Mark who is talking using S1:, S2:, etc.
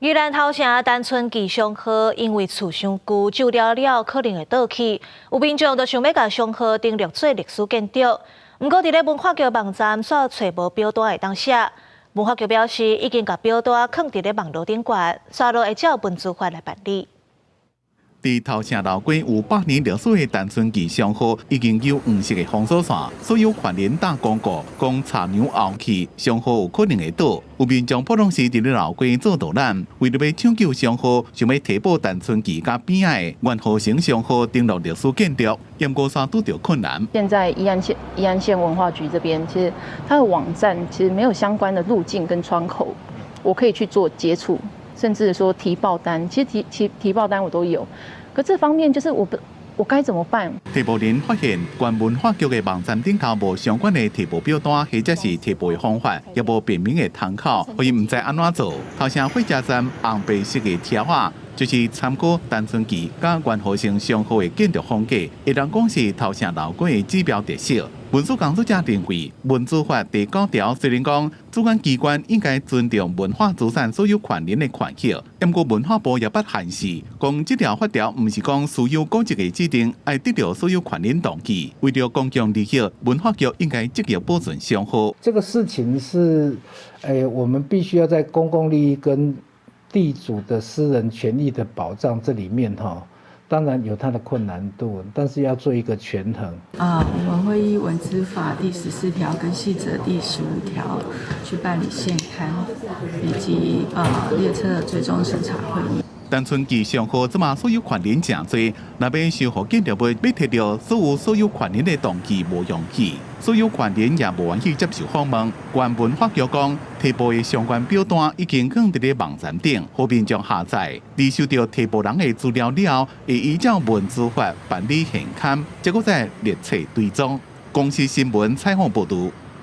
S1: 宜兰头城单纯吉祥号因为厝伤旧，旧了可能会倒去，有民众就想要把祥号登录做历史建筑。不过，伫咧文化局网站却找无表单会当写。文化局表示，已经把表单放伫咧网络顶悬，刷落会照文字法来办理。
S2: 伫头城老街有100年历史的单纯吉祥号，已经有黄色的封锁线，所有传联打广告，讲茶娘后去祥号有可能会倒。有民众不拢是伫咧老街做导览，为了要抢救祥号，想要提报单纯吉甲边仔的元和成祥号登录历史建筑，验过山拄着困难。
S3: 现在宜安县文化局这边，其实它的网站其实没有相关的路径跟窗口，我可以去做接触。甚至说提报单，其实提报单我都有，可这方面就是我该怎么办？
S2: 提报人发现，原文化局的网站顶头无相关的提报表单，或者是提报的方法，也无便民的参考，所以唔知安怎做。头城火车站红白色的贴画，就是参考单纯期甲元和成相好的建筑风格，会当讲是头城老街的指标特色。文书工作者认为，文字法第9条虽然讲主管机关应该尊重文化资产所有权人的权益，不过文化部也不限时，讲这条法条不是讲所有个职的指定，要得到所有权人同意。为了公共利益，文化局应该积极保存祥号。
S4: 这个事情是，我们必须要在公共利益跟地主的私人权益的保障这里面当然有它的困难度，但是要做一个权衡。
S5: 我们会依文资法第14条跟细则第15条去办理现刊，以及列车的最终审查会议。
S2: 单纯吉祥号这嘛所有权人真多，那边修复建筑物要摕到所有权人的同意无容易，所有权人也无愿意接受访问。原文化局讲，提报的相关表单已经放伫咧网站顶，后面将下载。在收到提报人的资料了，会依照文字法办理现刊，结果再列册追踪。公司新闻采访报道。